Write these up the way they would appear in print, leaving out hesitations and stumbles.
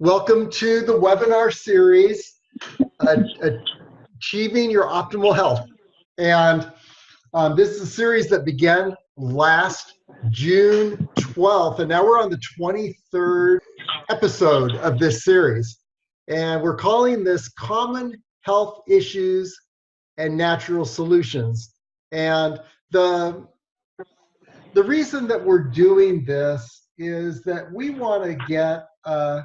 Welcome to the webinar series, Achieving Your Optimal Health. And this is a series that began last June 12th, and now we're on the 23rd episode of this series. And we're calling this Common Health Issues and Natural Solutions. And the reason that we're doing this is that we want to get a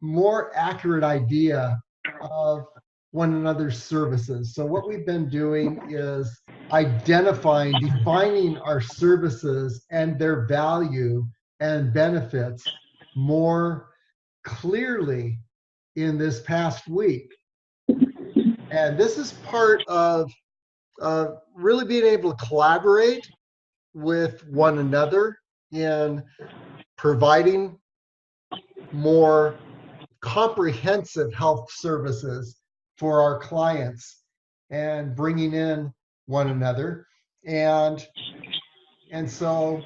more accurate idea of one another's services. So what we've been doing is identifying, defining our services and their value and benefits more clearly in this past week. And this is part of really being able to collaborate with one another in providing more comprehensive health services for our clients and bringing in one another. And so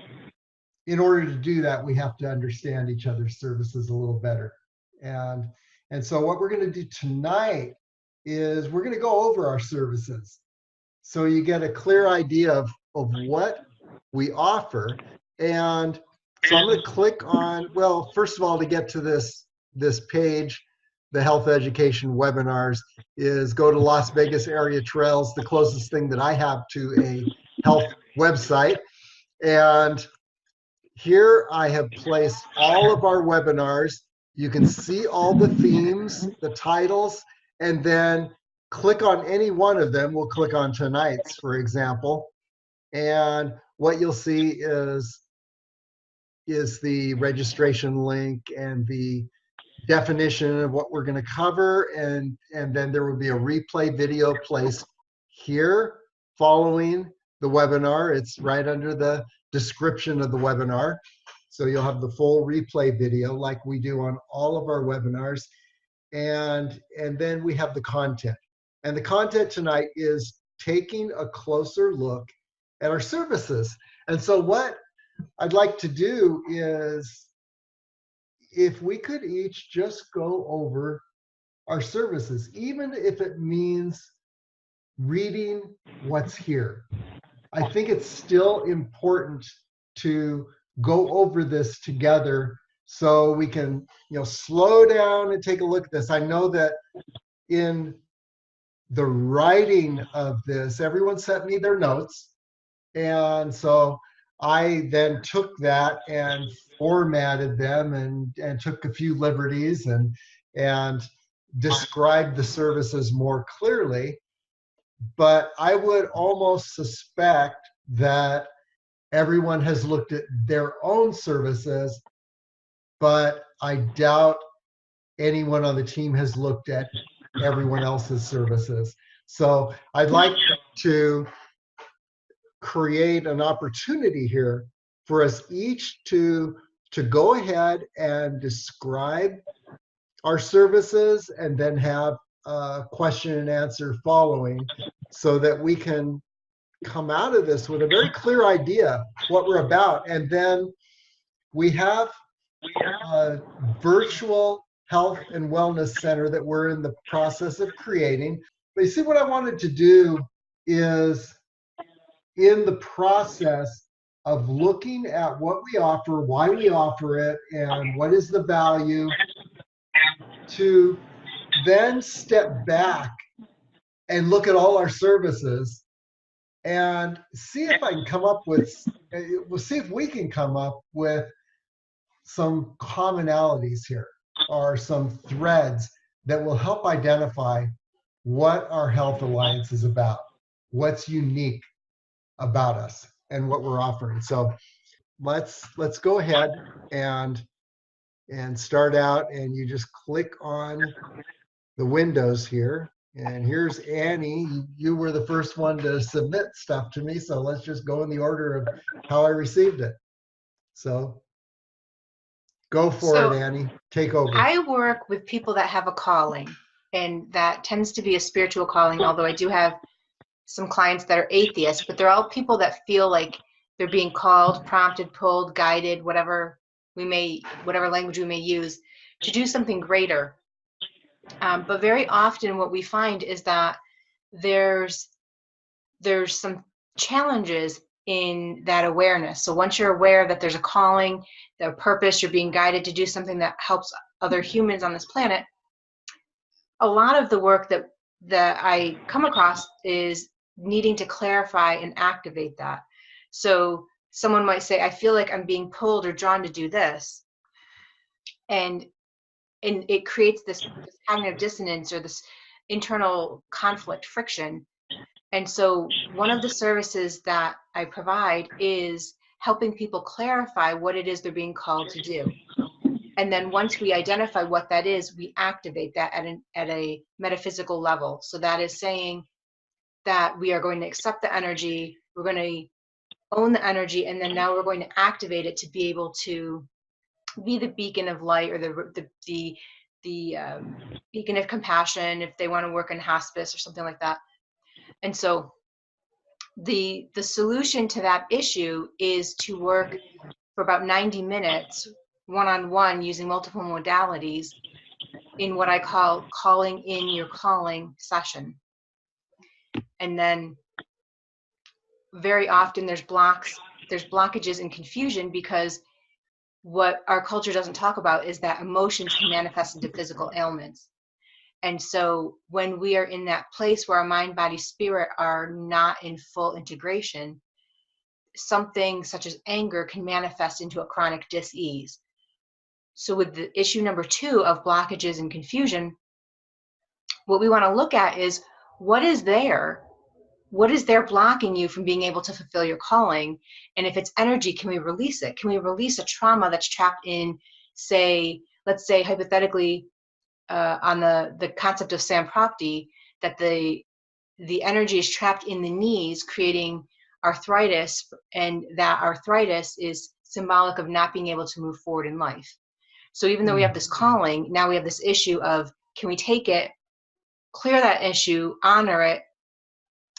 in order to do that, we have to understand each other's services a little better. And so what we're going to do tonight is we're going to go over our services so you get a clear idea of what we offer. And so I'm going to click on, well, first of all, to get to this page, the health education webinars, is go to Las Vegas Area Trails, the closest thing that I have to a health website. And here I have placed all of our webinars. You can see all the themes, the titles, and then click on any one of them. We'll click on tonight's, for example. And what you'll see is the registration link and the definition of what we're going to cover, and then there will be a replay video placed here following the webinar. It's right under the description of the webinar, so you'll have the full replay video like we do on all of our webinars. And then we have the content, and the content tonight is taking a closer look at our services. And so what I'd like to do is, if we could each just go over our services, even if it means reading what's here. I think it's still important to go over this together so we can, slow down and take a look at this. I know that in the writing of this, everyone sent me their notes. And so I then took that and formatted them and took a few liberties and described the services more clearly. But I would almost suspect that everyone has looked at their own services, but I doubt anyone on the team has looked at everyone else's services. So I'd like to create an opportunity here for us each to go ahead and describe our services and then have a question and answer following, so that we can come out of this with a very clear idea what we're about. And then we have a virtual health and wellness center that we're in the process of creating. But you see, what I wanted to do is, in the process of looking at what we offer, why we offer it, and what is the value, to then step back and look at all our services and see if I can come up with, we'll see if we can come up with some commonalities here, or some threads that will help identify what our Health Alliance is about, what's unique about us and what we're offering. So let's go ahead and start out, and you just click on the windows here. And here's Annie. You were the first one to submit stuff to me, so let's just go in the order of how I received it. So go for it, Annie. Take over. I work with people that have a calling, and that tends to be a spiritual calling, although I do have some clients that are atheists, but they're all people that feel like they're being called, prompted, pulled, guided, whatever language we may use, to do something greater. But very often what we find is that there's some challenges in that awareness. So once you're aware that there's a calling, the purpose, you're being guided to do something that helps other humans on this planet, a lot of the work that I come across is needing to clarify and activate that. So someone might say, I feel like I'm being pulled or drawn to do this. And it creates this cognitive dissonance or this internal conflict, friction. And so one of the services that I provide is helping people clarify what it is they're being called to do. And then once we identify what that is, we activate that at a metaphysical level. So that is saying that we are going to accept the energy, we're going to own the energy, and then now we're going to activate it to be able to be the beacon of light, or the beacon of compassion if they want to work in hospice or something like that. And so the solution to that issue is to work for about 90 minutes one-on-one using multiple modalities in what I call calling in your calling session. And then very often there's blockages and confusion, because what our culture doesn't talk about is that emotions can manifest into physical ailments. And so when we are in that place where our mind, body, spirit are not in full integration, something such as anger can manifest into a chronic dis-ease. So with the issue number 2 of blockages and confusion, what we want to look at is what is there blocking you from being able to fulfill your calling? And if it's energy, can we release it? Can we release a trauma that's trapped in, let's say hypothetically, on the concept of Samprapti, that the energy is trapped in the knees, creating arthritis, and that arthritis is symbolic of not being able to move forward in life. So even though we have this calling, now we have this issue of, can we take it, clear that issue, honor it,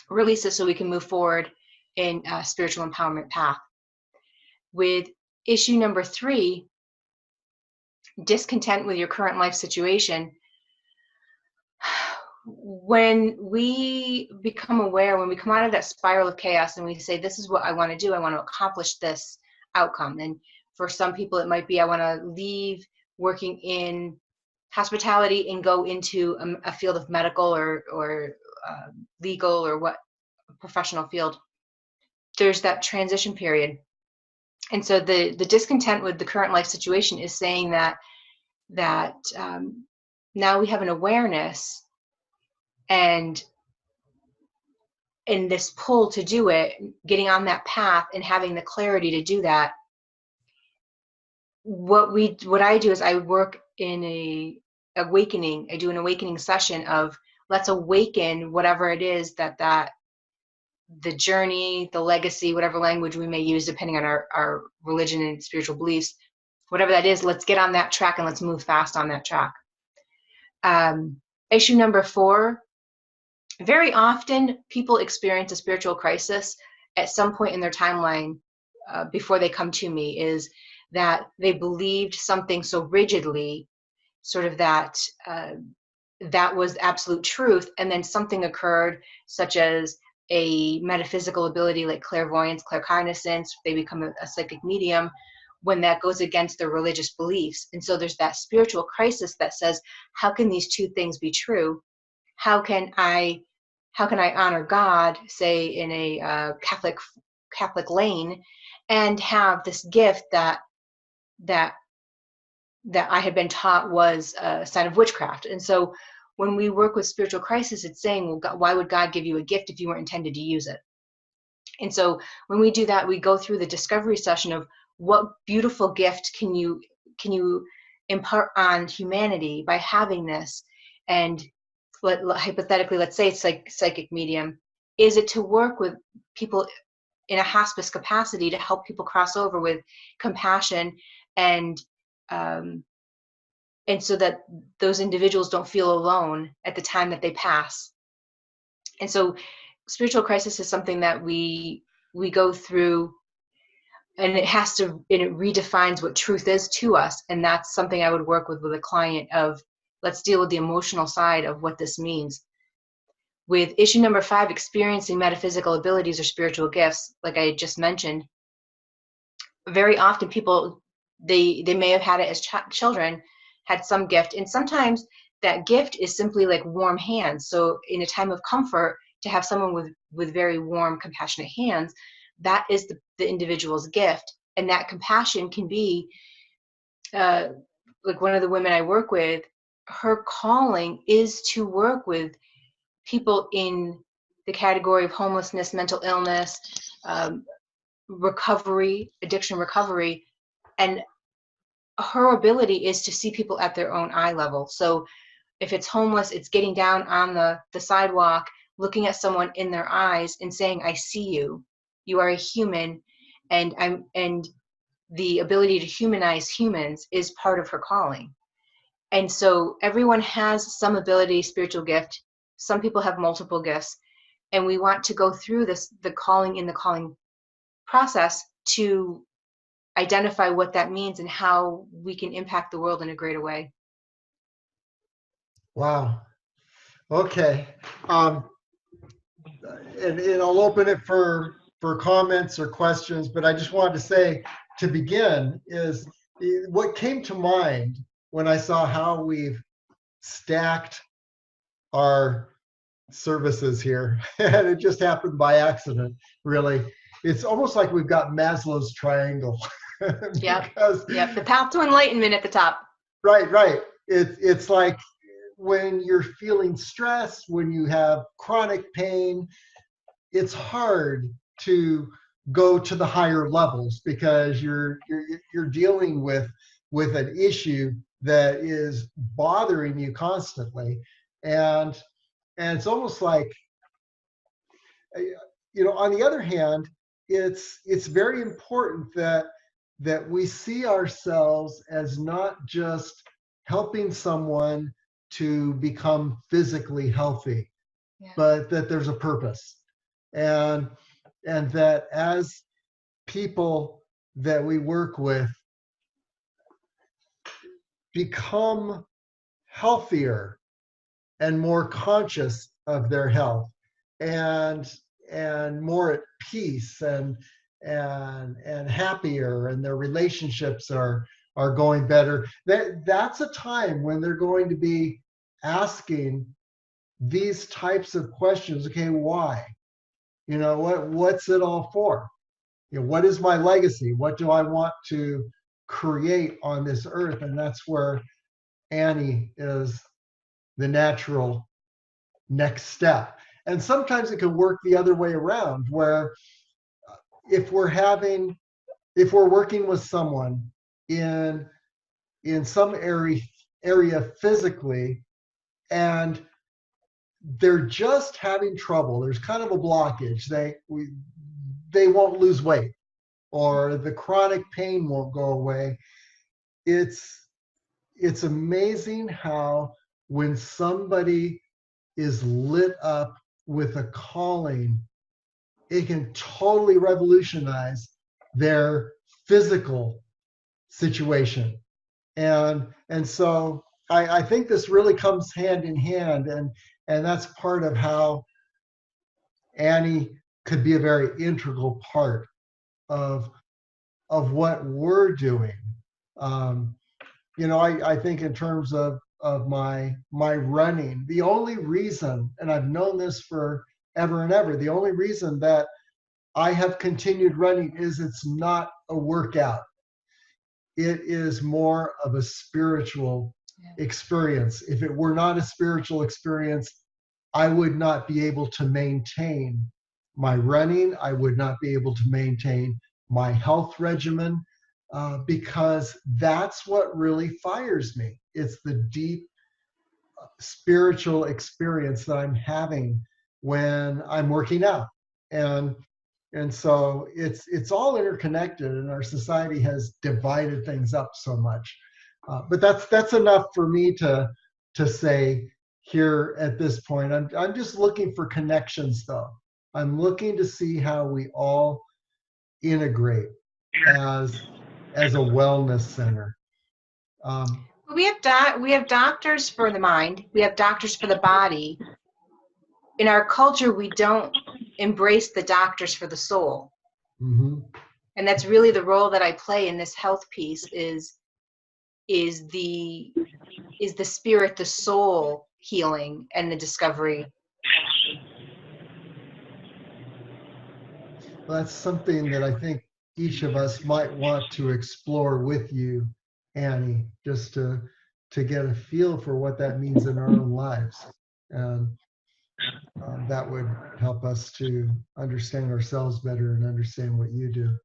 release it so we can move forward in a spiritual empowerment path. With issue number 3, discontent with your current life situation. When we become aware, when we come out of that spiral of chaos and we say, this is what I want to do, I want to accomplish this outcome. And for some people, it might be, I want to leave working in hospitality and go into a field of medical or legal or what professional field. There's that transition period. And so the discontent with the current life situation is saying that now we have an awareness and in this pull to do it, getting on that path and having the clarity to do that. What I do is I work in I do an awakening session of, let's awaken whatever it is that the journey, the legacy, whatever language we may use depending on our religion and spiritual beliefs, whatever that is, let's get on that track and let's move fast on that track. Issue number 4, very often people experience a spiritual crisis at some point in their timeline before they come to me, is that they believed something so rigidly, sort of that was absolute truth, and then something occurred, such as a metaphysical ability like clairvoyance, claircognizance, they become a psychic medium, when that goes against their religious beliefs. And so there's that spiritual crisis that says, how can these two things be true? How can I honor God, say in a Catholic lane, and have this gift that I had been taught was a sign of witchcraft? And so when we work with spiritual crisis, it's saying, well, God, why would God give you a gift if you weren't intended to use it? And so when we do that, we go through the discovery session of what beautiful gift can you impart on humanity by having this. And hypothetically, let's say it's like psychic medium. Is it to work with people in a hospice capacity to help people cross over with compassion and so that those individuals don't feel alone at the time that they pass? And so spiritual crisis is something that we go through and it redefines what truth is to us. And that's something I would work with a client of, let's deal with the emotional side of what this means. With issue number 5, experiencing metaphysical abilities or spiritual gifts, like I just mentioned, very often people, they may have had it as children, had some gift, and sometimes that gift is simply like warm hands. So in a time of comfort, to have someone with very warm, compassionate hands, that is the individual's gift. And that compassion can be like one of the women I work with, her calling is to work with people in the category of homelessness, mental illness, recovery, addiction recovery. And her ability is to see people at their own eye level. So if it's homeless, it's getting down on the sidewalk, looking at someone in their eyes and saying, I see you. You are a human, and the ability to humanize humans is part of her calling. And so everyone has some ability, spiritual gift. Some people have multiple gifts, and we want to go through the calling process to identify what that means and how we can impact the world in a greater way. Wow. Okay. And I'll open it for comments or questions, but I just wanted to say, to begin, is what came to mind when I saw how we've stacked our services here, and it just happened by accident, really. It's almost like we've got Maslow's triangle. Yep. Because, Yep. The path to enlightenment at the top. right. It's like when you're feeling stress, when you have chronic pain, it's hard to go to the higher levels because you're dealing with an issue that is bothering you constantly, and it's almost like, on the other hand, it's very important that we see ourselves as not just helping someone to become physically healthy, Yeah. but that there's a purpose, and that as people that we work with become healthier and more conscious of their health, and more at peace, and happier, and their relationships are going better, that's a time when they're going to be asking these types of questions. Okay, why? What's it all for? What is my legacy? What do I want to create on this earth? And that's where Annie is the natural next step. And sometimes it can work the other way around, where if we're working with someone in some area physically, and they're just having trouble, there's kind of a blockage, they won't lose weight, or the chronic pain won't go away. It's amazing how, when somebody is lit up with a calling, it can totally revolutionize their physical situation. And so I think this really comes hand in hand, and that's part of how Annie could be a very integral part of what we're doing. I think in terms of my running, the only reason, and I've known this for ever and ever, the only reason that I have continued running is it's not a workout. It is more of a spiritual experience. If it were not a spiritual experience, I would not be able to maintain my running. I would not be able to maintain my health regimen, because that's what really fires me. It's the deep spiritual experience that I'm having when I'm working out. And so it's all interconnected, and our society has divided things up so much. But that's enough for me to say here at this point. I'm just looking for connections, though. I'm looking to see how we all integrate as a wellness center. Um, We have doctors for the mind. We have doctors for the body. In our culture, we don't embrace the doctors for the soul. mhm. And that's really the role that I play in this health piece is the spirit, the soul healing and the discovery. Well, that's something that I think each of us might want to explore with you, Annie, just to get a feel for what that means in our own lives. And that would help us to understand ourselves better and understand what you do.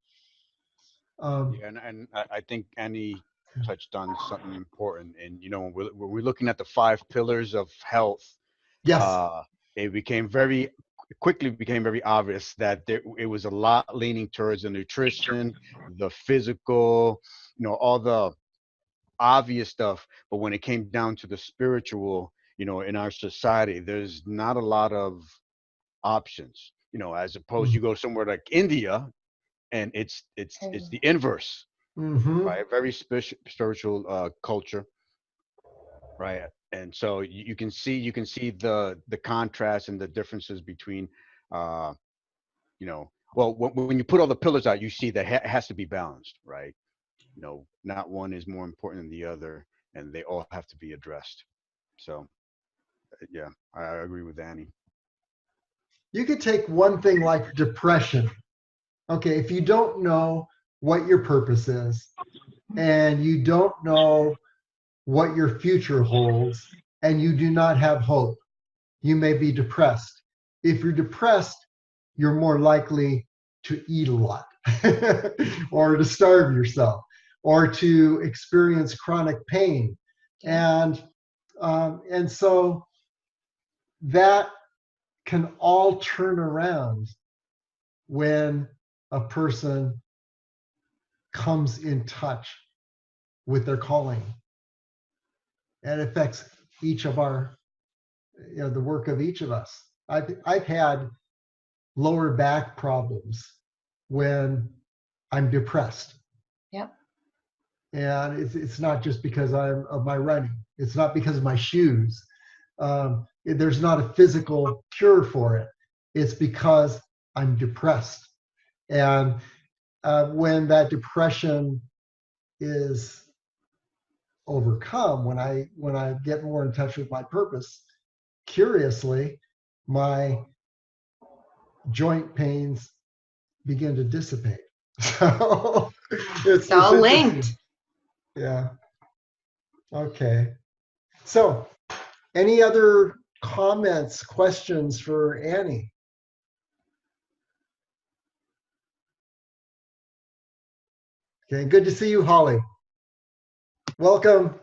Um, Yeah, and I think Annie touched on something important. And when we're looking at the 5 pillars of health, yes. uh, it became very quickly became very obvious that it was a lot leaning towards the nutrition, the physical, all the obvious stuff. But when it came down to the spiritual, in our society, there's not a lot of options. As opposed, you go somewhere like India, and it's the inverse, Mm-hmm. right? A very spiritual culture, right? And so you can see the contrast and the differences between, uh, well, when you put all the pillars out, you see that it has to be balanced, right? Not one is more important than the other, and they all have to be addressed. So, yeah, I agree with Annie. You could take one thing like depression. Okay, if you don't know what your purpose is and you don't know what your future holds and you do not have hope, you may be depressed. If you're depressed, you're more likely to eat a lot or to starve yourself or to experience chronic pain. And so that can all turn around when a person comes in touch with their calling, and it affects each of our, the work of each of us. I've had lower back problems when I'm depressed. Yep. And it's not just because of my running. It's not because of my shoes. There's not a physical cure for it. It's because I'm depressed. And when that depression is overcome, when I get more in touch with my purpose, curiously, my joint pains begin to dissipate. So It's all linked. Yeah. Okay. So, any other comments, questions for Annie? Okay, good to see you, Holly. Welcome.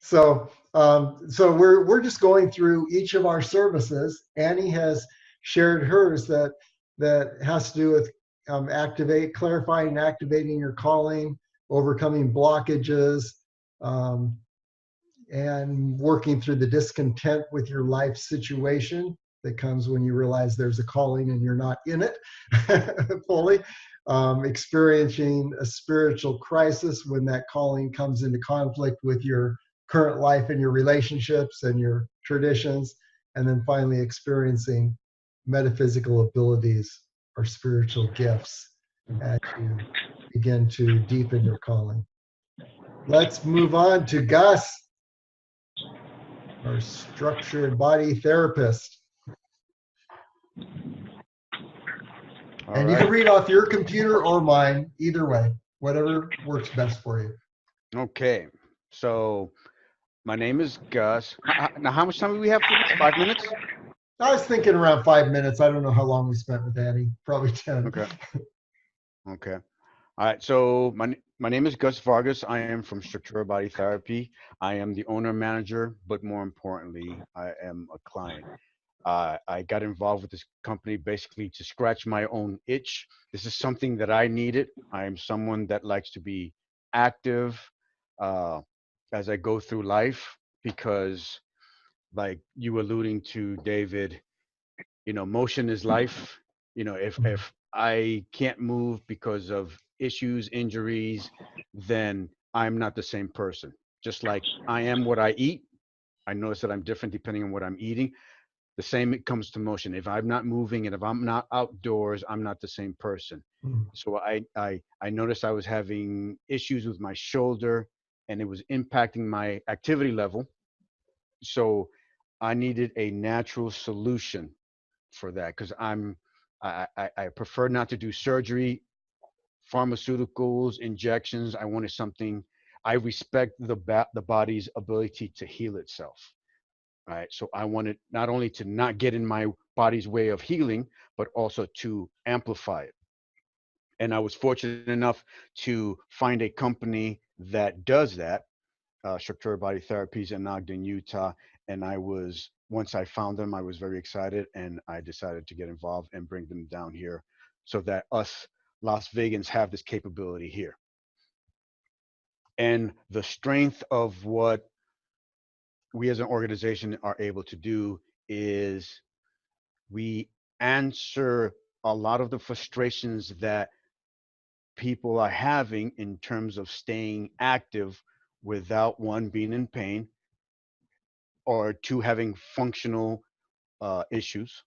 So we're just going through each of our services. Annie has shared hers that has to do with clarifying and activating your calling, overcoming blockages, and working through the discontent with your life situation that comes when you realize there's a calling and you're not in it fully. Experiencing a spiritual crisis when that calling comes into conflict with your current life and your relationships and your traditions, and then finally experiencing metaphysical abilities or spiritual gifts as you begin to deepen your calling. Let's move on to Gus, our structured body therapist. All And you right. can read off your computer or mine, either way, whatever works best for you. Okay. So my name is Gus. Now, how much time do we have for this? 5 minutes? I was thinking around 5 minutes. I don't know how long we spent with Annie. Probably 10. Okay. Okay. All right. So my name is Gus Vargas. I am from Structura Body Therapy. I am the owner manager, but more importantly, I am a client. I got involved with this company basically to scratch my own itch. This is something that I needed. I am someone that likes to be active uh, as I go through life because, like you alluding to, David, motion is life. If I can't move because of issues, injuries, then I'm not the same person. Just like I am what I eat, I notice that I'm different depending on what I'm eating. The same it comes to motion. If I'm not moving and if I'm not outdoors, I'm not the same person. Mm. So I noticed I was having issues with my shoulder and it was impacting my activity level. So I needed a natural solution for that because I prefer not to do surgery, pharmaceuticals, injections. I wanted something. I respect the body's ability to heal itself. Right. So I wanted not only to not get in my body's way of healing, but also to amplify it. And I was fortunate enough to find a company that does that, Structural Body Therapies in Ogden, Utah. And once I found them, I was very excited and I decided to get involved and bring them down here so that us Las Vegans have this capability here. And the strength of what we as an organization are able to do is we answer a lot of the frustrations that people are having in terms of staying active without one being in pain or two having functional issues.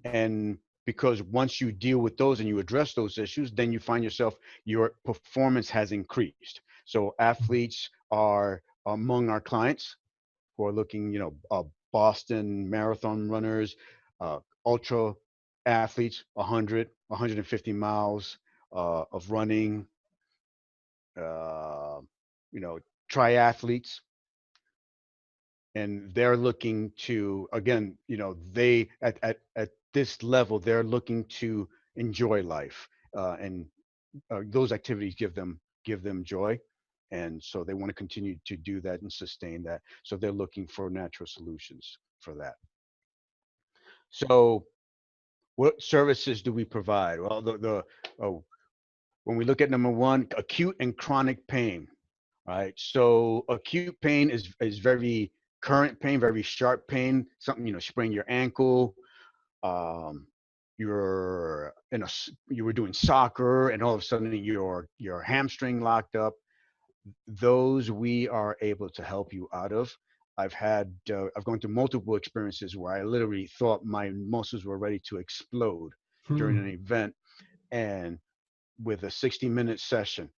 And because once you deal with those and you address those issues, then you find yourself, your performance has increased. So athletes are among our clients who are looking, Boston marathon runners, ultra athletes, 100, 150 miles of running, uh, you know, triathletes, and they're looking to, again, they at this level, they're looking to enjoy life, and those activities give them joy, and so they want to continue to do that and sustain that. So they're looking for natural solutions for that. So what services do we provide? Well, oh, when we look at number one, acute and chronic pain, right? So acute pain is very current pain, very sharp pain, something, sprain your ankle, um, you were doing soccer and all of a sudden your hamstring locked up. Those we are able to help you out of. I've gone through multiple experiences where I literally thought my muscles were ready to explode during an Mm. event, and with a 60-minute session,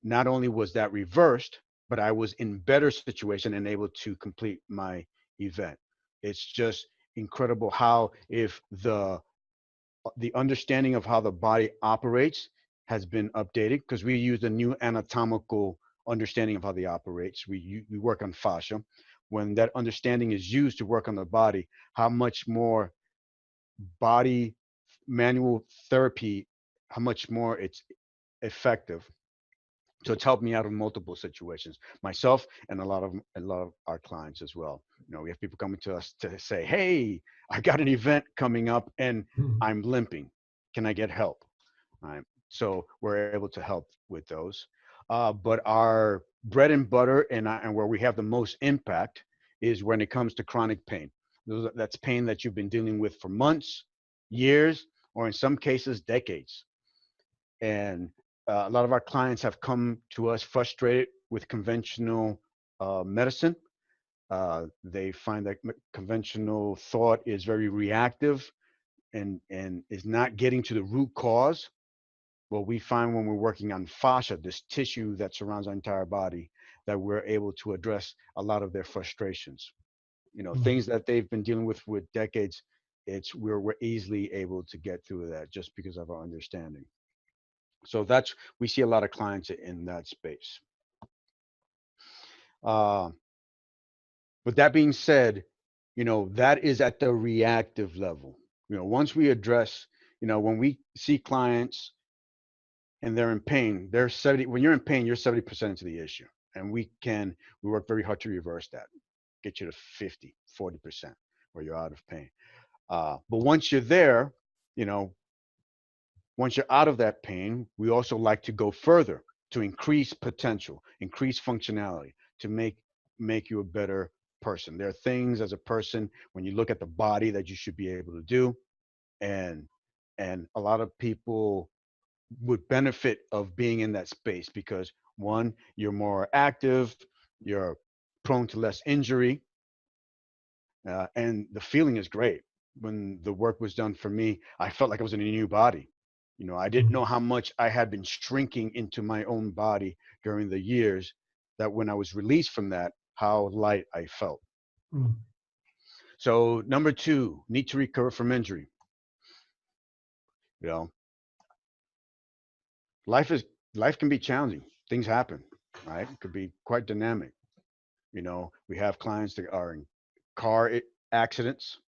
not only was that reversed, but I was in better situation and able to complete my event. It's just incredible how, if the understanding of how the body operates has been updated, because we use a new anatomical understanding of how the operates. We work on fascia. When that understanding is used to work on the body, how much more body manual therapy, how much more it's effective. So it's helped me out of multiple situations, myself and a lot of our clients as well. We have people coming to us to say, "Hey, I got an event coming up and Mm. I'm limping. Can I get help?" All right. So we're able to help with those. But our bread and butter and where we have the most impact is when it comes to chronic pain. That's pain that you've been dealing with for months, years, or in some cases, decades. And a lot of our clients have come to us frustrated with conventional medicine. They find that conventional thought is very reactive and is not getting to the root cause. Well, we find when we're working on fascia, this tissue that surrounds our entire body, that we're able to address a lot of their frustrations. Mm. Things that they've been dealing with decades. We're easily able to get through that just because of our understanding. So we see a lot of clients in that space. Uh, but that being said, that is at the reactive level. Once we address, when we see clients and they're in pain, they're 70. When you're in pain, you're 70% into the issue, and we work very hard to reverse that, get you to 50, 40% where you're out of pain. But once you're there, you know, once you're out of that pain, we also like to go further to increase potential, increase functionality, to make you a better person. There are things as a person when you look at the body that you should be able to do, and And a lot of people would benefit of being in that space because one, you're more active, you're prone to less injury, and the feeling is great. When the work was done for me, I felt like I was in a new body. You know, I didn't know how much I had been shrinking into my own body during the years, that when I was released from that, how light I felt. Mm. So number two, need to recover from injury. You know, life is life can be challenging. Things happen, right? It could be quite dynamic. You know, we have clients that are in accidents,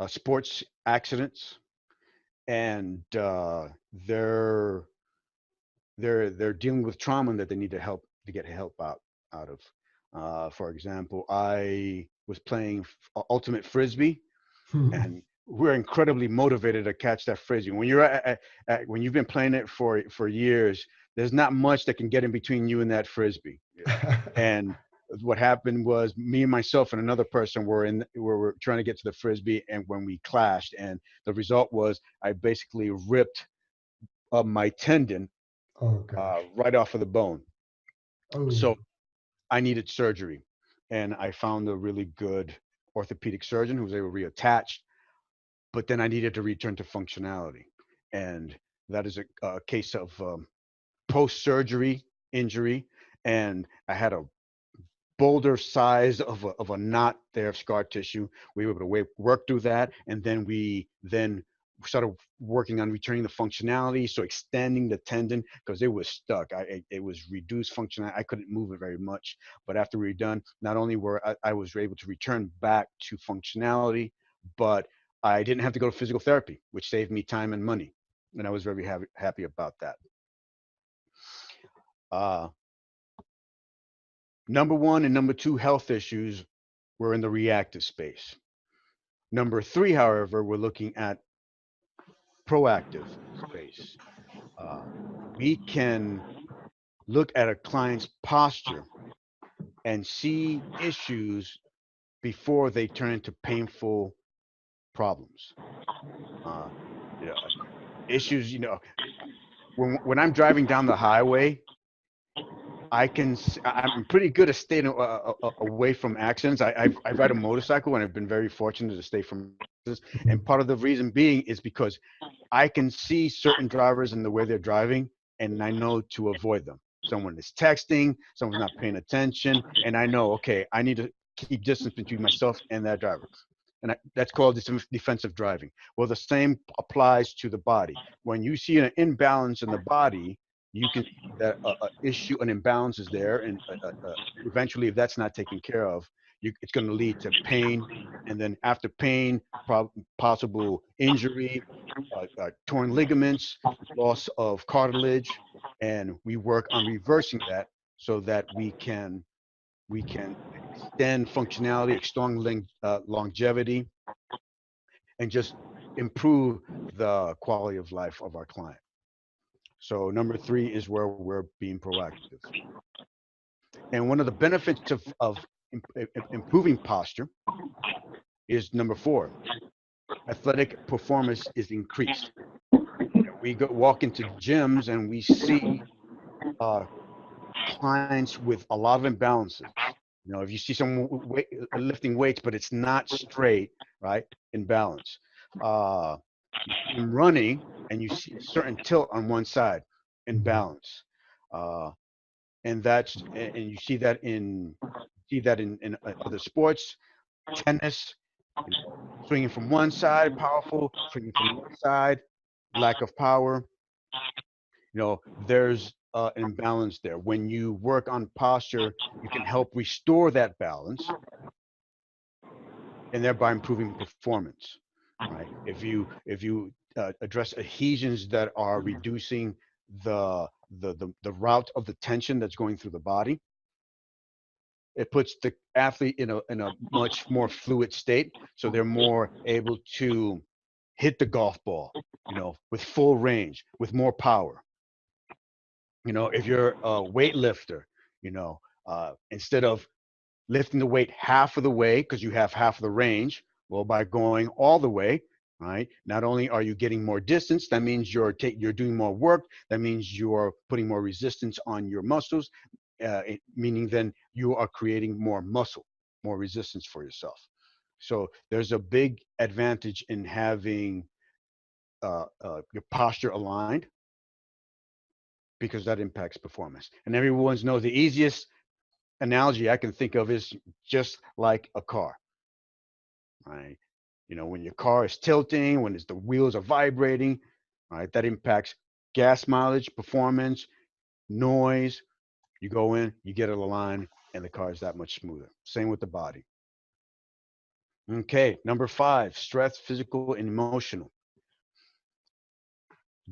sports accidents, and they're they're dealing with trauma that they need to get help out of. For example, I was playing ultimate frisbee, and we're incredibly motivated to catch that frisbee. When you're when you've been playing it for years, there's not much that can get in between you and that frisbee. And what happened was me and myself and another person were trying to get to the frisbee, and when we clashed, and the result was I basically ripped my tendon Oh gosh. right off of the bone. Oh. So I needed surgery, and I found a really good orthopedic surgeon who was able to reattach. But then I needed to return to functionality, and that is a case of post-surgery injury, and I had a boulder size of a knot there of scar tissue. We were able to work through that, and then we then started working on returning the functionality, so extending the tendon because it was stuck. It was reduced functionality. I couldn't move it very much. But after we were done, not only were I was able to return back to functionality, but I didn't have to go to physical therapy, which saved me time and money, and I was very happy about that. Uh, Number one and number two health issues were in the reactive space. Number three, however, we're looking at proactive space. Uh, we can look at a client's posture and see issues before they turn into painful problems. Uh, you know, issues, when I'm driving down the highway, I'm pretty good at staying away from accidents. I ride a motorcycle, and I've been very fortunate to stay from accidents. And part of the reason being is because I can see certain drivers and the way they're driving, and I know to avoid them. Someone is texting, someone's not paying attention, and I know, okay, I need to keep distance between myself and that driver. And that's called defensive driving. Well, the same applies to the body. When you see an imbalance in the body, you can see that an imbalance is there, and eventually, if that's not taken care of, it's going to lead to pain, and then after pain, possible injury, torn ligaments, loss of cartilage, and we work on reversing that so that we can extend functionality, extend longevity, and just improve the quality of life of our client. So number three is where we're being proactive. And one of the benefits of improving posture is number four, athletic performance is increased. We walk into gyms and we see clients with a lot of imbalances. If you see someone lifting weights, but it's not straight, right, in balance. In running, and you see a certain tilt on one side in balance. And you see that in other sports, tennis, swinging from one side, powerful, swinging from one side, lack of power. There's an imbalance there. When you work on posture, you can help restore that balance, and thereby improving performance. Right? If you address adhesions that are reducing the route of the tension that's going through the body, it puts the athlete in a much more fluid state, so they're more able to hit the golf ball, with full range, with more power. If you're a weightlifter, instead of lifting the weight half of the way because you have half of the range, well, by going all the way, right? Not only are you getting more distance, that means you're doing more work. That means you're putting more resistance on your muscles, meaning then you are creating more muscle, more resistance for yourself. So there's a big advantage in having your posture aligned, because that impacts performance. And everyone's knows the easiest analogy I can think of is just like a car, right? You know, when your car is tilting, when the wheels are vibrating, right, that impacts gas mileage, performance, noise. You go in, you get it aligned, and the car is that much smoother. Same with the body. Okay, number 5, stress, physical and emotional.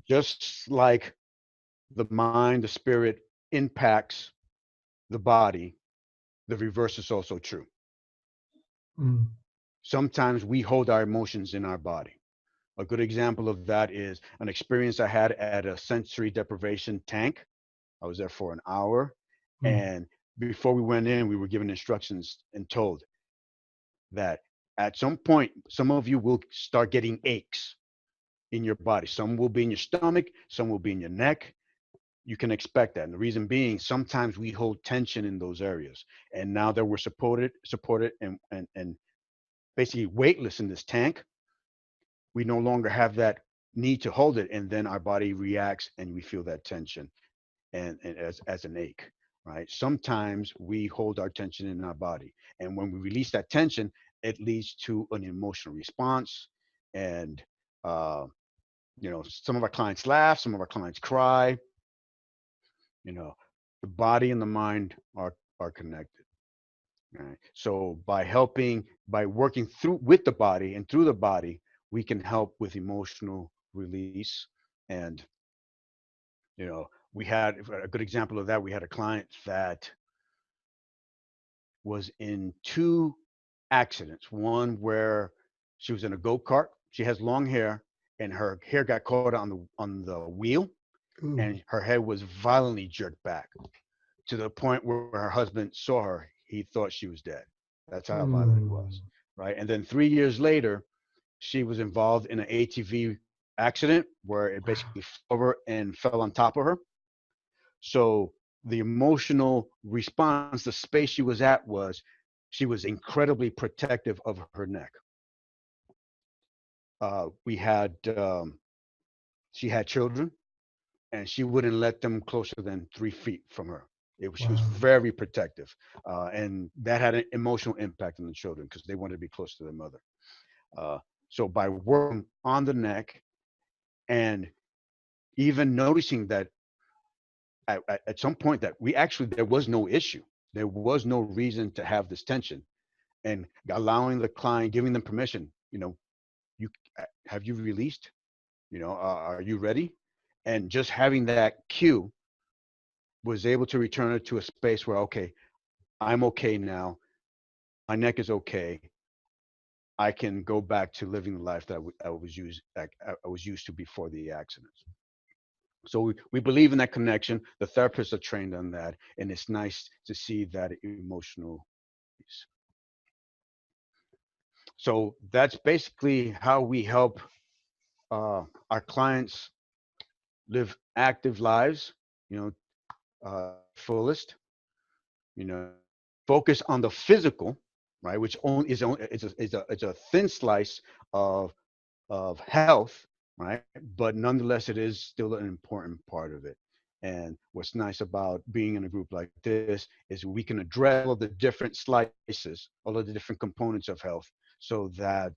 Just like the mind, the spirit impacts the body, the reverse is also true. Mm. Sometimes we hold our emotions in our body. A good example of that is an experience I had at a sensory deprivation tank. I was there for an hour. Mm. And before we went in, we were given instructions and told that at some point, some of you will start getting aches in your body. Some will be in your stomach, some will be in your neck. You can expect that. And the reason being, sometimes we hold tension in those areas. And now that we're supported and basically weightless in this tank, we no longer have that need to hold it. And then our body reacts and we feel that tension and as an ache, right? Sometimes we hold our tension in our body. And when we release that tension, it leads to an emotional response. And, you know, some of our clients laugh, some of our clients cry. You know, the body and the mind are connected. Right? So by working through with the body and through the body, we can help with emotional release. And, you know, we had a good example of that. We had a client that was in 2 accidents. One where she was in a go-kart. She has long hair, and her hair got caught on the wheel, Ooh. and her head was violently jerked back to the point where her husband saw her. He thought she was dead. That's how violent it Mm. was, right? And then 3 years later, she was involved in an ATV accident where it basically fell over and fell on top of her. So the emotional response, the space she was at was she was incredibly protective of her neck. We had she had children, and she wouldn't let them closer than 3 feet from her. She was Wow. very protective, and that had an emotional impact on the children because they wanted to be close to their mother. Uh, so by working on the neck and even noticing that at some point that there was no issue, there was no reason to have this tension, and allowing the client, giving them permission, you know, you have you released, you know, are you ready, and just having that cue was able to return her to a space where, okay, I'm okay now, my neck is okay, I can go back to living the life that I was used to before the accidents. So we believe in that connection. The therapists are trained on that, and it's nice to see that emotional piece. So that's basically how we help our clients live active lives, you know, fullest, you know, focus on the physical, right, which only is a thin slice of health, right? But nonetheless, it is still an important part of it. And what's nice about being in a group like this is we can address all of the different slices, all of the different components of health, so that,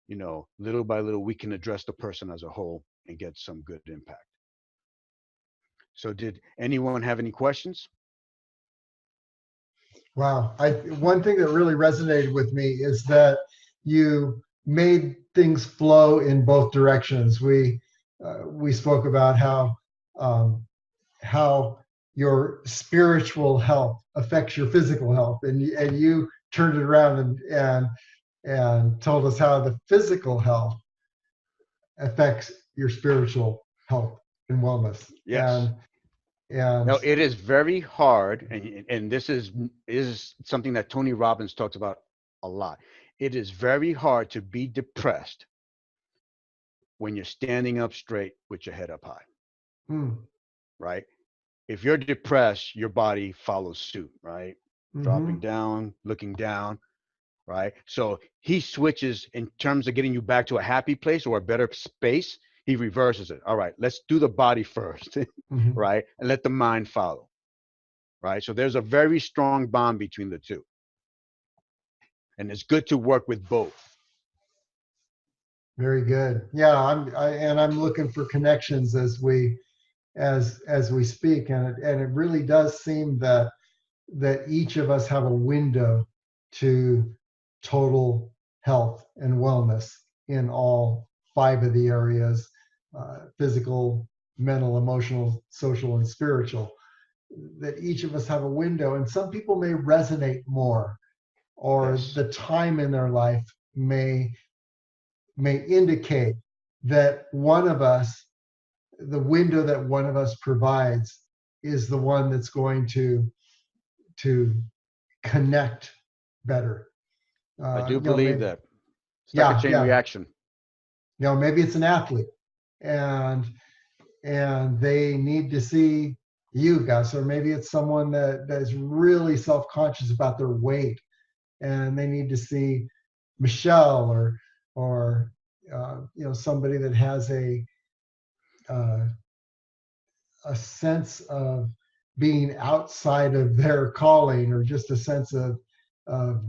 you know, little by little, we can address the person as a whole and get some good impact. So did anyone have any questions? Wow. One thing that really resonated with me is that you made things flow in both directions. We spoke about how your spiritual health affects your physical health, and you turned it around and told us how the physical health affects your spiritual health and wellness. Yes. And No, it is very hard, and this is something that Tony Robbins talks about a lot. It is very hard to be depressed when you're standing up straight with your head up high, Hmm. right? If you're depressed, your body follows suit, right? Dropping Hmm. down, looking down, right? So he switches in terms of getting you back to a happy place or a better space. He reverses it. All right, let's do the body first, Hmm. right? And let the mind follow, right? So there's a very strong bond between the two. And it's good to work with both. Very good. Yeah, I'm looking for connections as we speak, and it really does seem that each of us have a window to total health and wellness in all five of the areas: physical, mental, emotional, social, and spiritual. That each of us have a window, and some people may resonate more, or Yes, the time in their life may indicate that one of us, the window that one of us provides, is the one that's going to connect better. I do believe Maybe, that. It's like a yeah, chain yeah. reaction. Maybe it's an athlete, and they need to see you, Gus, or maybe it's someone that is really self-conscious about their weight, and they need to see Michelle, or somebody that has uh, a sense of being outside of their calling, or just a sense of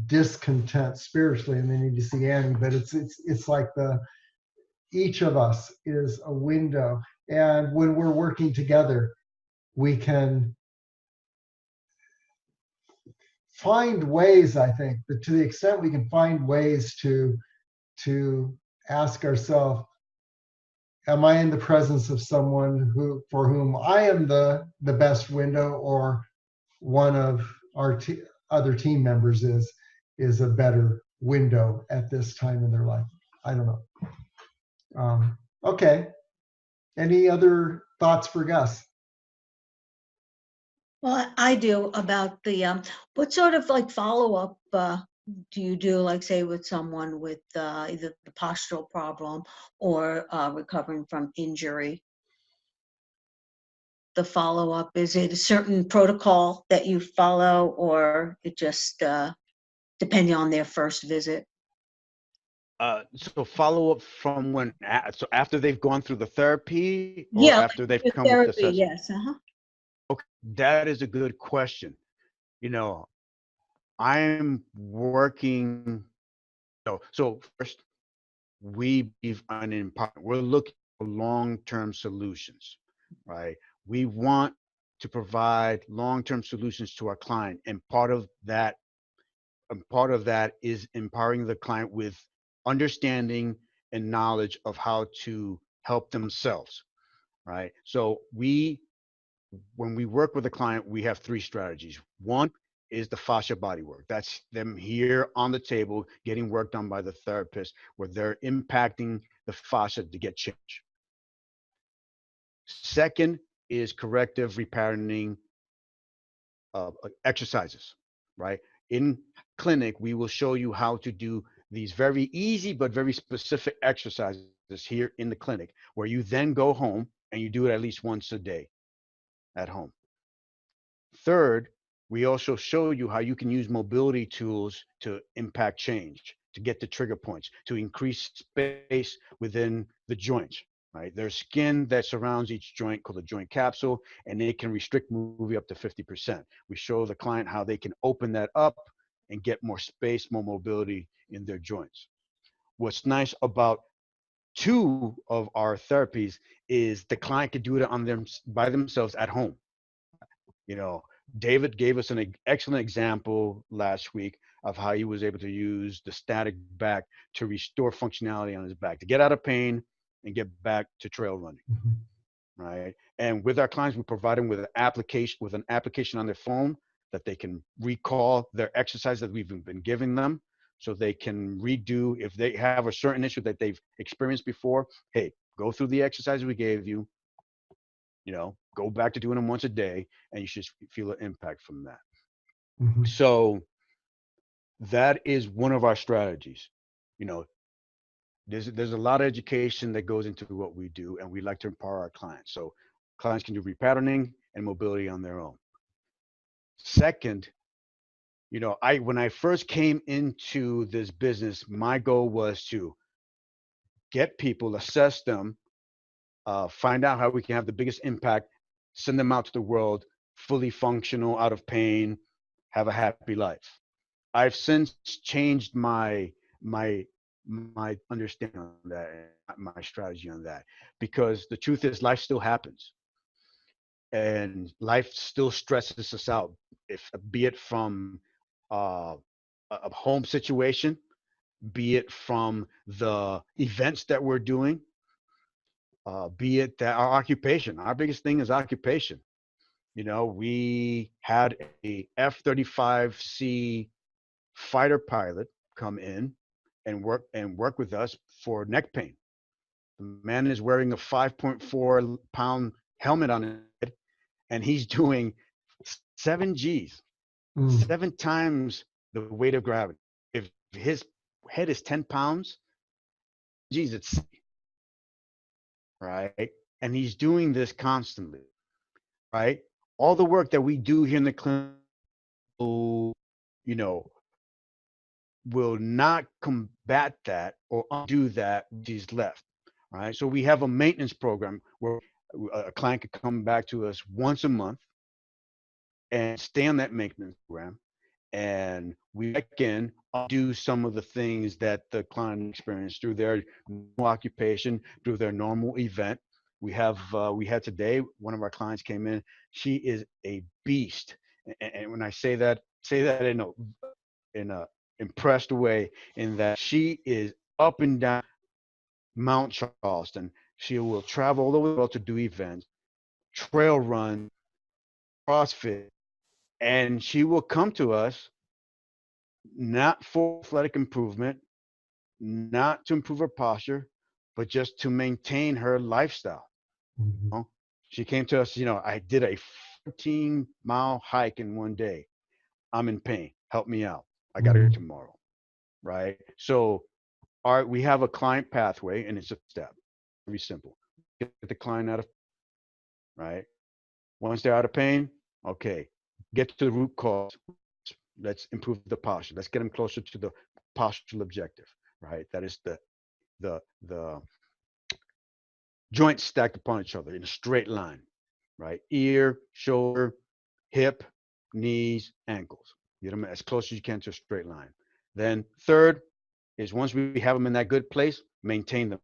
discontent spiritually, and they need to see Annie. But it's like each of us is a window, and when we're working together, we can find ways, I think, that to the extent we can find ways to ask ourselves, am I in the presence of someone for whom I am the best window, or one of our other team members is a better window at this time in their life? I don't know. Okay. Any other thoughts for Gus? Well, I do about what sort of like follow-up do you do, like say with someone with either the postural problem or recovering from injury? The follow-up, is it a certain protocol that you follow, or it just depending on their first visit? So follow up from when, so after they've gone through the therapy or Yeah, after like they've the come with the therapy, assessment? yes. Uh-huh. Okay, that is a good question. You know, I'm working. So first, we believe we're looking for long-term solutions, right? We want to provide long-term solutions to our client, and part of that is empowering the client with understanding and knowledge of how to help themselves, right? So when we work with a client, we have three strategies. One is the fascia body work. That's them here on the table getting work done by the therapist, where they're impacting the fascia to get change. Second is corrective repatterning exercises, right? In clinic, we will show you how to do these very easy but very specific exercises here in the clinic, where you then go home and you do it at least once a day at home. Third, we also show you how you can use mobility tools to impact change, to get the trigger points, to increase space within the joints, right? There's skin that surrounds each joint called a joint capsule, and it can restrict movement up to 50%. We show the client how they can open that up and get more space, more mobility in their joints. What's nice about two of our therapies is the client can do it on them by themselves at home. You know, David gave us an excellent example last week of how he was able to use the static back to restore functionality on his back, to get out of pain and get back to trail running, Mhm. right? And with our clients, we provide them with an application on their phone that they can recall their exercise that we've been giving them, so they can redo if they have a certain issue that they've experienced before. Hey, go through the exercise we gave you, go back to doing them once a day, and you should feel an impact from that. Mhm. So that is one of our strategies. You know, There's a lot of education that goes into what we do, and we like to empower our clients. So clients can do repatterning and mobility on their own. Second, when I first came into this business, my goal was to get people, assess them, find out how we can have the biggest impact, send them out to the world, fully functional, out of pain, have a happy life. I've since changed my understanding on that, and my strategy on that, because the truth is life still happens, and life still stresses us out, if be it from uh, a home situation, be it from the events that we're doing, be it that our biggest thing is occupation. We had a F-35C fighter pilot come in and work with us for neck pain. The man is wearing a 5.4-pound helmet on his head, and he's doing 7 Gs, Mm. 7 times the weight of gravity. If his head is 10 pounds, geez, it's right. And he's doing this constantly, right? All the work that we do here in the clinic, you know, will not combat that or undo that which is left. Right. So we have a maintenance program where a client could come back to us once a month and stay on that maintenance program. And we can do some of the things that the client experienced through their occupation, through their normal event. We had today, one of our clients came in. She is a beast. And when I say that in a impressed way, in that she is up and down Mount Charleston. She will travel all over the world to do events, trail run, CrossFit, and she will come to us not for athletic improvement, not to improve her posture, but just to maintain her lifestyle. Mhm. You know? She came to us, I did a 14-mile hike in one day. I'm in pain. Help me out. I got to go Mhm. tomorrow. Right. So we have a client pathway, and it's a step. Very simple. Get the client out of right. Once they're out of pain, okay, get to the root cause. Let's improve the posture. Let's get them closer to the postural objective. Right. That is the joints stacked upon each other in a straight line. Right. Ear, shoulder, hip, knees, ankles. Get them as close as you can to a straight line. Then third is, once we have them in that good place, maintain them.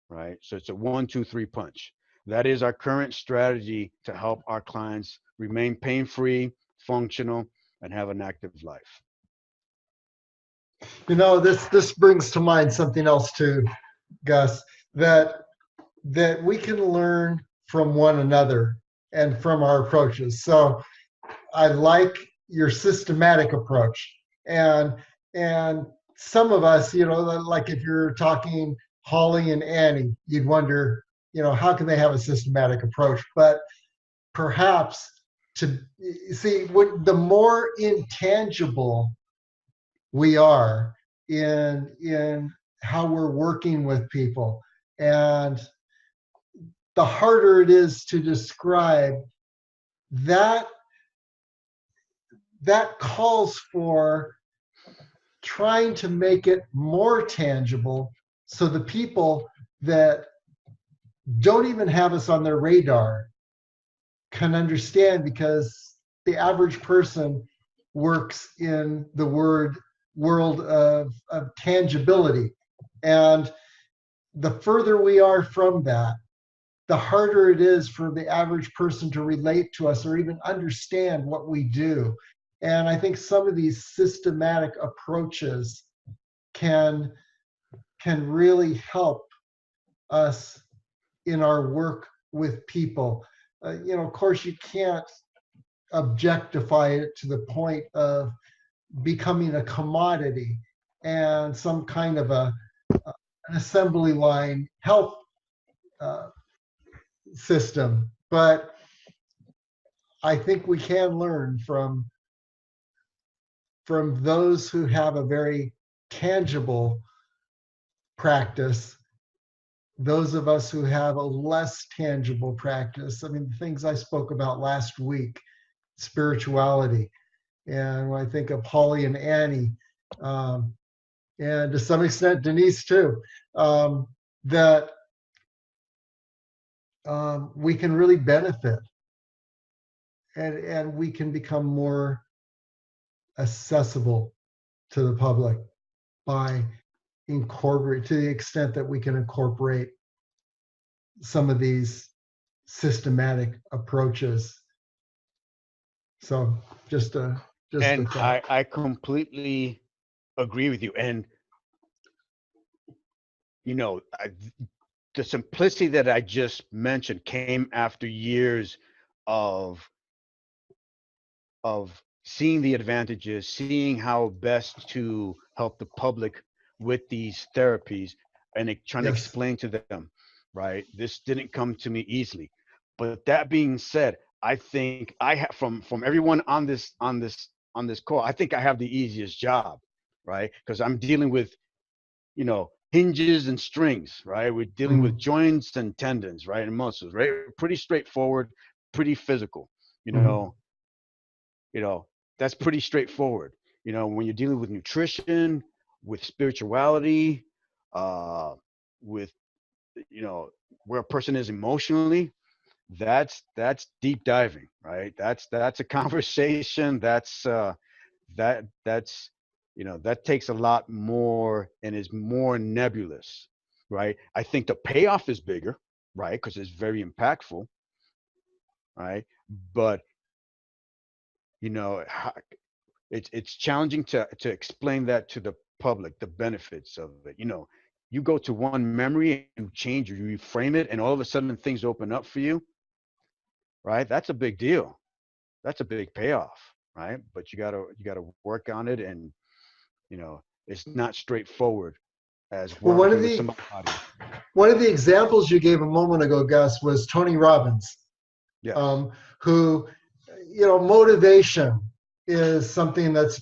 Right. So it's a 1, 2, 3 punch. That is our current strategy to help our clients remain pain-free, functional, and have an active life. This brings to mind something else too, Gus, that we can learn from one another and from our approaches. So I like your systematic approach. And some of us, like if you're talking Holly and Annie, you'd wonder, how can they have a systematic approach? But perhaps to see the more intangible we are in how we're working with people, and the harder it is to describe, that that calls for trying to make it more tangible, so the people that don't even have us on their radar can understand, because the average person works in the world of tangibility. And the further we are from that, the harder it is for the average person to relate to us or even understand what we do. And I think some of these systematic approaches can really help us in our work with people. Of course, you can't objectify it to the point of becoming a commodity and some kind of an assembly line health system. But I think we can learn from those who have a very tangible practice, those of us who have a less tangible practice. I mean, the things I spoke about last week, spirituality, and when I think of Holly and Annie, and to some extent Denise too, that we can really benefit, and we can become more accessible to the public by incorporate, to the extent that we can incorporate some of these systematic approaches. So just a And thought. I completely agree with you. And, you know, the simplicity that I just mentioned came after years of seeing the advantages, seeing how best to help the public with these therapies, and trying to Yes. explain to them, right? This didn't come to me easily. But that being said, I think I have from everyone on this call, I think I have the easiest job, right? Because I'm dealing with, you know, hinges and strings, right? We're dealing with Mhm. joints and tendons, right, and muscles, right? Pretty straightforward, pretty physical, you Mhm. know. You know, that's pretty straightforward. You know, when you're dealing with nutrition, with spirituality, with, you know, where a person is emotionally, that's deep diving, right? That's a conversation. That's you know, that takes a lot more and is more nebulous, right? I think the payoff is bigger, right? Because it's very impactful, right? But, you know, it's challenging to explain that to the public, the benefits of it. You know, you go to one memory and change, you reframe it, and all of a sudden things open up for you, right? That's a big deal. That's a big payoff, right? But you gotta work on it, and, you know, it's not straightforward as Well, working with somebody. one of the examples you gave a moment ago, Gus, was Tony Robbins, Yes. who, you know, motivation is something that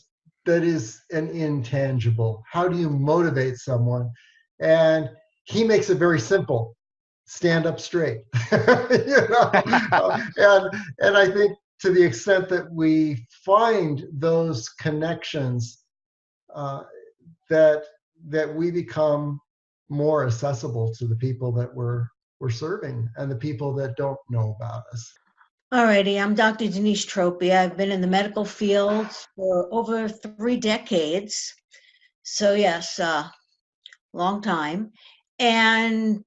is an intangible. How do you motivate someone? And he makes it very simple: stand up straight. You know, and I think to the extent that we find those connections, uh, that we become more accessible to the people that we're serving and the people that don't know about us. Alrighty, I'm Dr. Denise Tropy. I've been in the medical field for over 3 decades. So yes, long time. And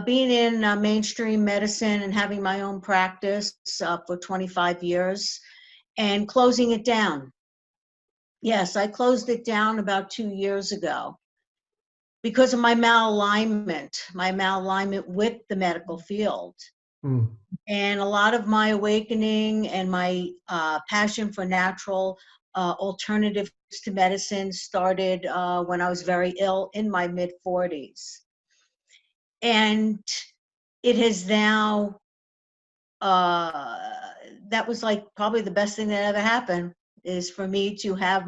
being in mainstream medicine and having my own practice for 25 years and closing it down. Yes, I closed it down about 2 years ago because of my malalignment with the medical field. Mm. And a lot of my awakening and my passion for natural alternatives to medicine started when I was very ill in my mid 40s. And it has now, that was like probably the best thing that ever happened, is for me to have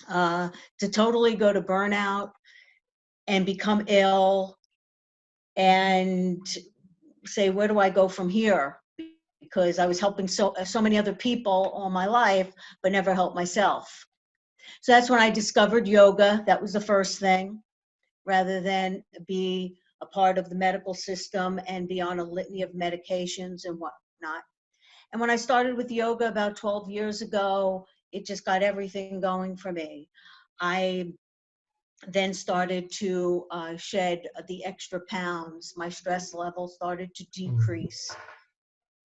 to totally go to burnout and become ill and say, where do I go from here? Because I was helping so many other people all my life, but never helped myself. So that's when I discovered yoga. That was the first thing, rather than be a part of the medical system and be on a litany of medications and whatnot. And when I started with yoga about 12 years ago, it just got everything going for me. I then started to shed the extra pounds. My stress level started to decrease.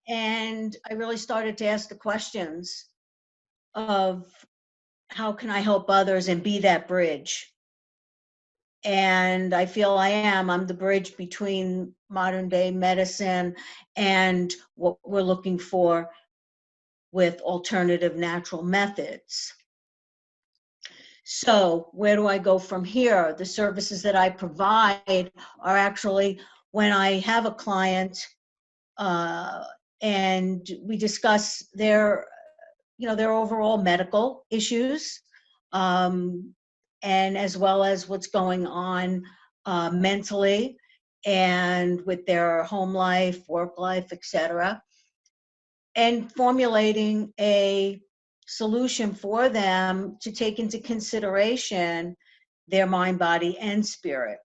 And I really started to ask the questions of how can I help others and be that bridge? And I feel I'm the bridge between modern day medicine and what we're looking for with alternative natural methods. So where do I go from here? The services that I provide are actually when I have a client and we discuss their overall medical issues. and as well as what's going on mentally and with their home life, work life, etc., and formulating a solution for them to take into consideration their mind, body, and spirit.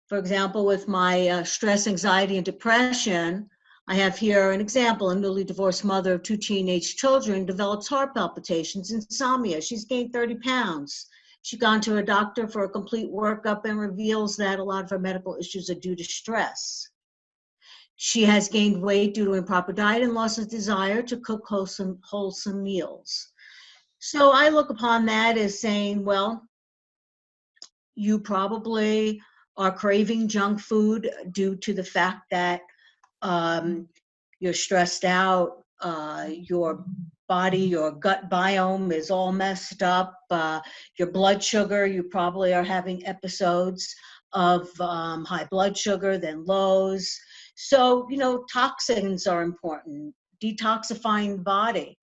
For example, with my stress, anxiety, and depression, I have here an example. A newly divorced mother of 2 teenage children develops heart palpitations, insomnia. She's gained 30 pounds. She's gone to a doctor for a complete workup and reveals that a lot of her medical issues are due to stress. She has gained weight due to improper diet and loss of desire to cook wholesome meals. So I look upon that as saying, well, you probably are craving junk food due to the fact that you're stressed out, your body, your gut biome is all messed up, your blood sugar, you probably are having episodes of high blood sugar, then lows. So, toxins are important, detoxifying the body.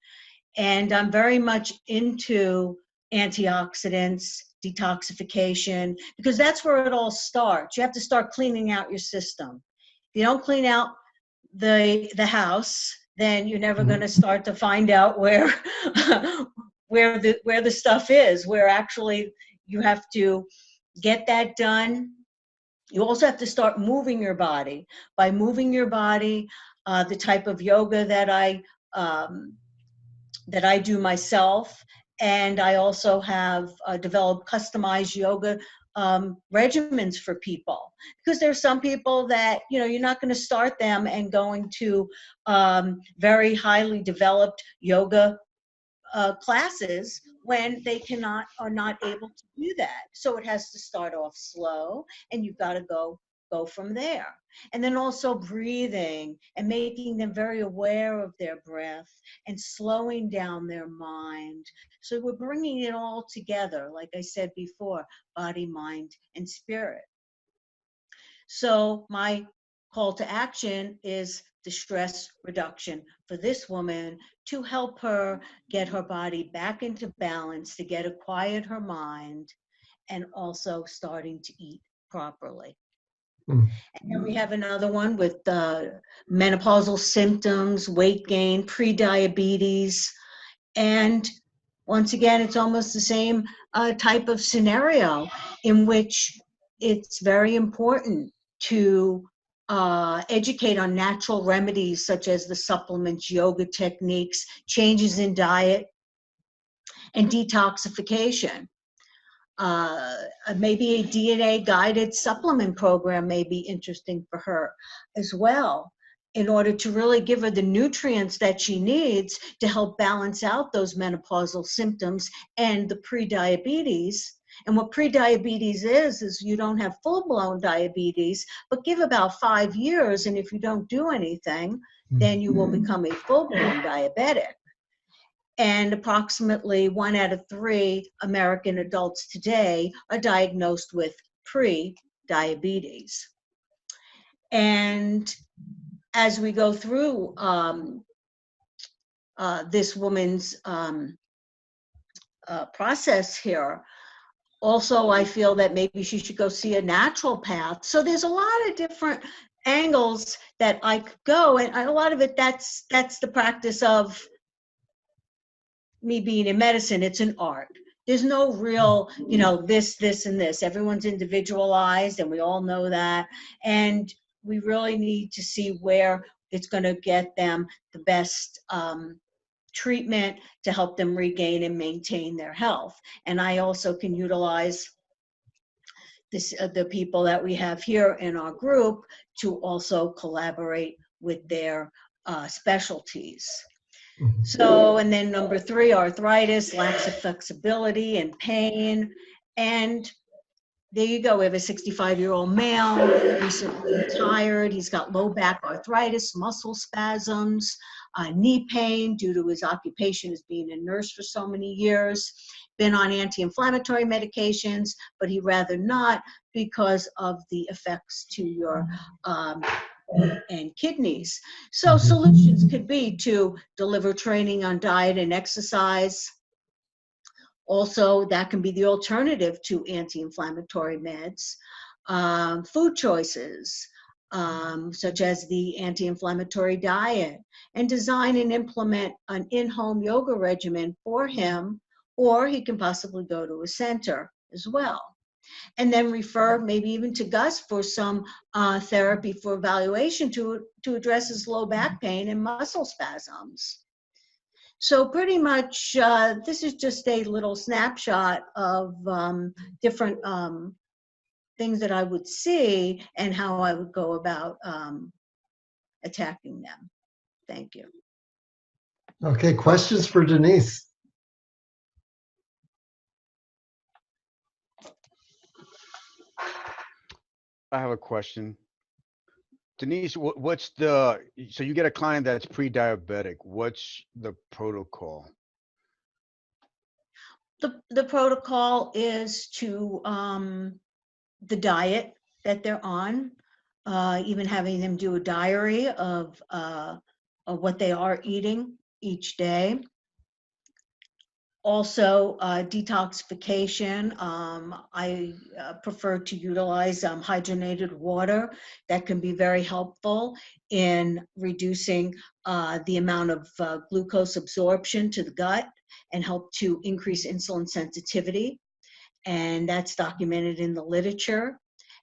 And I'm very much into antioxidants, detoxification, because that's where it all starts. You have to start cleaning out your system. If you don't clean out the house, then you're never going to start to find out where where the stuff is, where actually you have to get that done. You also have to start moving your body. By moving your body, the type of yoga that I do myself, and I also have developed customized yoga regimens for people, because there's some people that you're not going to start them and going to very highly developed yoga classes when they are not able to do that. So it has to start off slow, and you've got to go from there. And then also breathing and making them very aware of their breath and slowing down their mind. So we're bringing it all together, like I said before, body, mind, and spirit. So my call to action is the stress reduction for this woman, to help her get her body back into balance, to get to quiet her mind, and also starting to eat properly. And then we have another one with menopausal symptoms, weight gain, pre-diabetes. And once again, it's almost the same type of scenario in which it's very important to educate on natural remedies such as the supplements, yoga techniques, changes in diet, and detoxification. Maybe a DNA-guided supplement program may be interesting for her as well, in order to really give her the nutrients that she needs to help balance out those menopausal symptoms and the pre-diabetes. And what pre-diabetes is you don't have full-blown diabetes, but give about 5 years, and if you don't do anything, then you will become a full-blown diabetic. And approximately 1 out of 3 American adults today are diagnosed with pre-diabetes. And as we go through this woman's process here, also I feel that maybe she should go see a naturopath. So there's a lot of different angles that I could go, and a lot of it that's the practice of me being in medicine. It's an art. There's no real, this, and this. Everyone's individualized, and we all know that. And we really need to see where it's going to get them the best treatment to help them regain and maintain their health. And I also can utilize the people that we have here in our group to also collaborate with their specialties. So, and then number 3, arthritis, lacks of flexibility and pain. And there you go. We have a 65-year-old male, recently retired. He's got low back arthritis, muscle spasms, knee pain due to his occupation as being a nurse for so many years, been on anti-inflammatory medications, but he'd rather not because of the effects to your and kidneys. So solutions could be to deliver training on diet and exercise, Also, that can be the alternative to anti-inflammatory meds. Food choices, such as the anti-inflammatory diet, and design and implement an in-home yoga regimen for him, or he can possibly go to a center as well. And then refer maybe even to Gus for some therapy for evaluation to address his low back pain and muscle spasms. So pretty much, this is just a little snapshot of different things that I would see and how I would go about attacking them. Thank you. Okay, questions for Denise? I have a question. Denise, what's the, so you get a client that's pre-diabetic, what's the protocol? The protocol is to the diet that they're on, even having them do a diary of what they are eating each day. Also, detoxification. I prefer to utilize hydrogenated water. That can be very helpful in reducing the amount of glucose absorption to the gut and help to increase insulin sensitivity. And that's documented in the literature.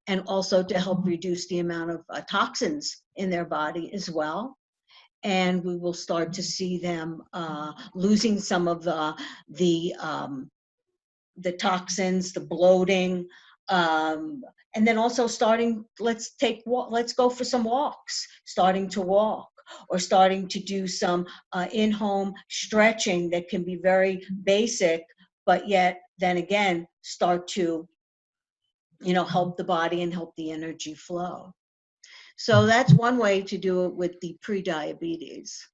And also to help reduce the amount of toxins in their body as well. And we will start to see them losing some of the toxins, the bloating, and then also starting. Let's go for some walks. Starting to walk, or starting to do some in-home stretching that can be very basic, but yet then again start to, help the body and help the energy flow. So that's one way to do it with the pre-diabetes.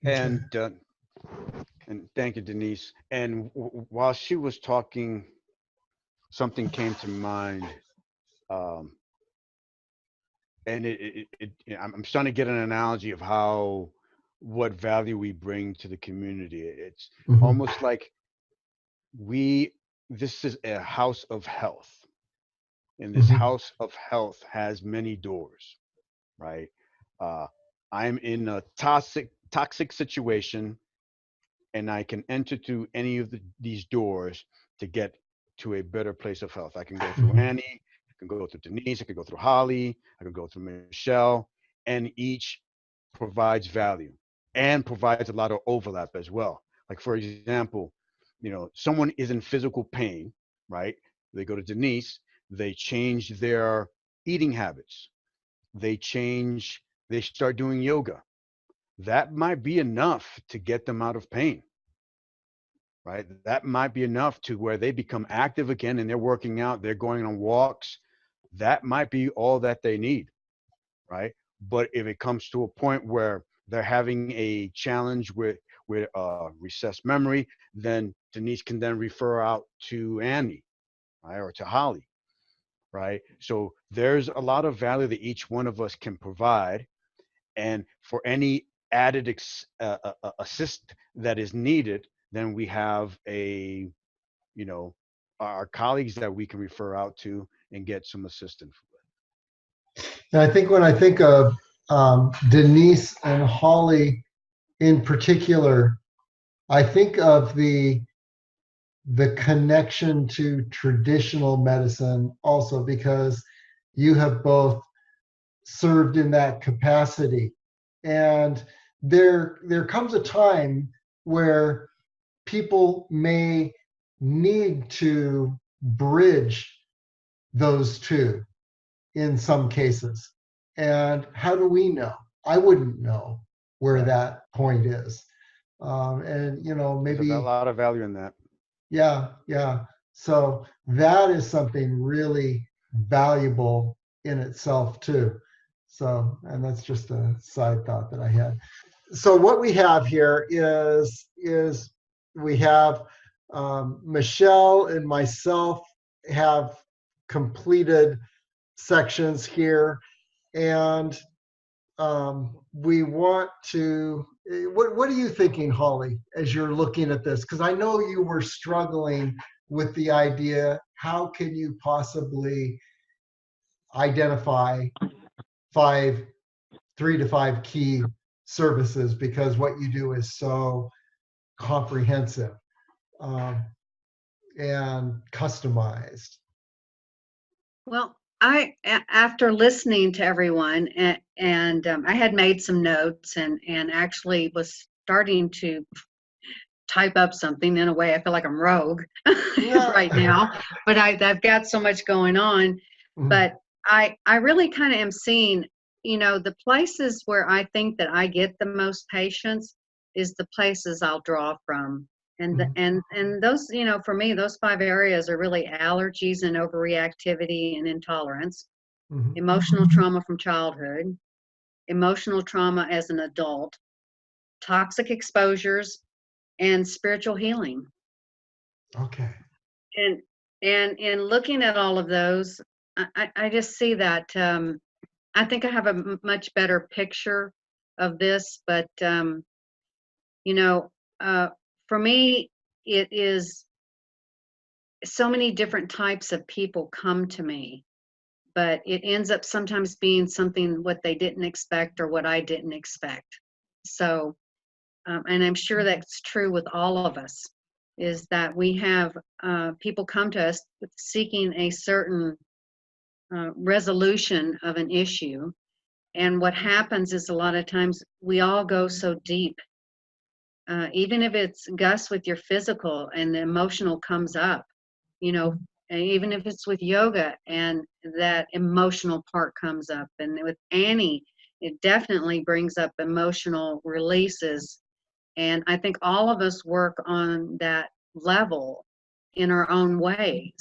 And thank you, Denise. And while she was talking, something came to mind. And I'm trying to get an analogy of what value we bring to the community. It's almost like this is a house of health. And this house of health has many doors, right? I'm in a toxic situation, and I can enter through any of these doors to get to a better place of health. I can go through Annie, I can go through Denise, I can go through Holly, I can go through Michelle, and each provides value and provides a lot of overlap as well. Like, for example, someone is in physical pain, right? They go to Denise, they change their eating habits. They start doing yoga. That might be enough to get them out of pain, right? That might be enough to where they become active again and they're working out, they're going on walks. That might be all that they need, right? But if it comes to a point where they're having a challenge with recessed memory, then Denise can then refer out to Annie, right, or to Holly, right? So there's a lot of value that each one of us can provide, and for any added assist that is needed, then we have our colleagues that we can refer out to and get some assistance with. And I think when I think of Denise and Holly in particular, I think of the connection to traditional medicine also, because you have both served in that capacity. And there comes a time where people may need to bridge those two in some cases. And how do we know? I wouldn't know where that point is. And maybe there's a lot of value in that. Yeah. So that is something really valuable in itself too. So, and that's just a side thought that I had. So what we have here is we have Michelle and myself have completed sections here, and we want to what are you thinking, Holly, as you're looking at this? Because I know you were struggling with the idea, how can you possibly identify 3 to 5 key services, because what you do is so comprehensive and customized. Well, after listening to everyone, and I had made some notes and actually was starting to type up something. In a way, I feel like I'm rogue right now, but I've got so much going on. Mhm. But I really kind of am seeing, the places where I think that I get the most patients is the places I'll draw from. And and those, for me, those 5 areas are really allergies and overreactivity and intolerance, Mhm. emotional trauma from childhood, emotional trauma as an adult, toxic exposures, and spiritual healing. Okay. And in looking at all of those, I just see that I think I have a much better picture of this, but for me, it is so many different types of people come to me, but it ends up sometimes being something what they didn't expect or what I didn't expect. So, and I'm sure that's true with all of us, is that we have people come to us seeking a certain resolution of an issue. And what happens is a lot of times we all go so deep. Even if it's Gus with your physical and the emotional comes up, and even if it's with yoga and that emotional part comes up, and with Annie, it definitely brings up emotional releases. And I think all of us work on that level in our own ways.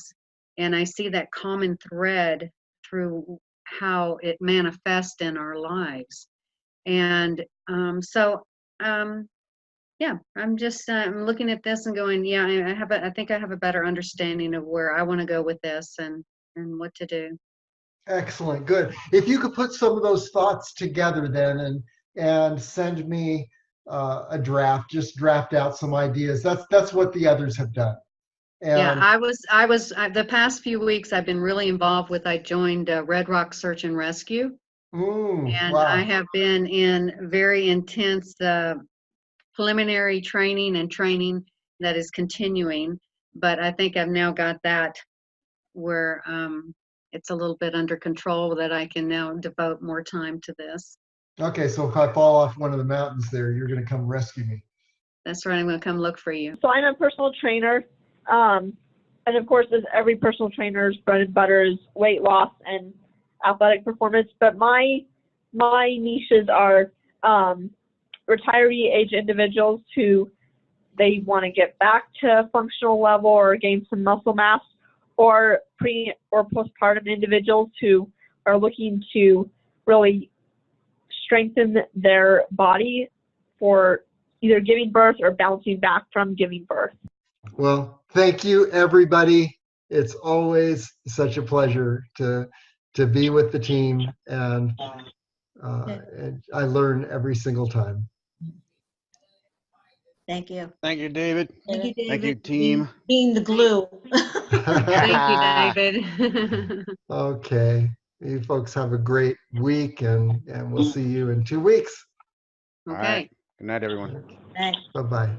And I see that common thread through how it manifests in our lives. And yeah, I'm just I'm looking at this and going, yeah, I think I have a better understanding of where I want to go with this and what to do. Excellent. Good. If you could put some of those thoughts together then and send me a draft, just draft out some ideas. That's what the others have done. Yeah, And I was the past few weeks I've been really involved with. I joined Red Rock Search and Rescue, and I wow. have been in very intense preliminary training and training that is continuing. But I think I've now got that where it's a little bit under control, that I can now devote more time to this. Okay, so if I fall off one of the mountains there, you're going to come rescue me. That's right. I'm going to come look for you. So I'm a personal trainer. And of course, as every personal trainer's bread and butter is weight loss and athletic performance. But my niches are retiree age individuals who they want to get back to functional level or gain some muscle mass, or pre or postpartum individuals who are looking to really strengthen their body for either giving birth or bouncing back from giving birth. Well, thank you, everybody. It's always such a pleasure to be with the team, and I learn every single time. Thank you. Thank you, David. Thank you, David. Thank you, team. Being the glue. Thank you, David. Okay. You folks have a great week, and we'll see you in 2 weeks. All Okay. right. Good night, everyone. Thanks. Bye-bye.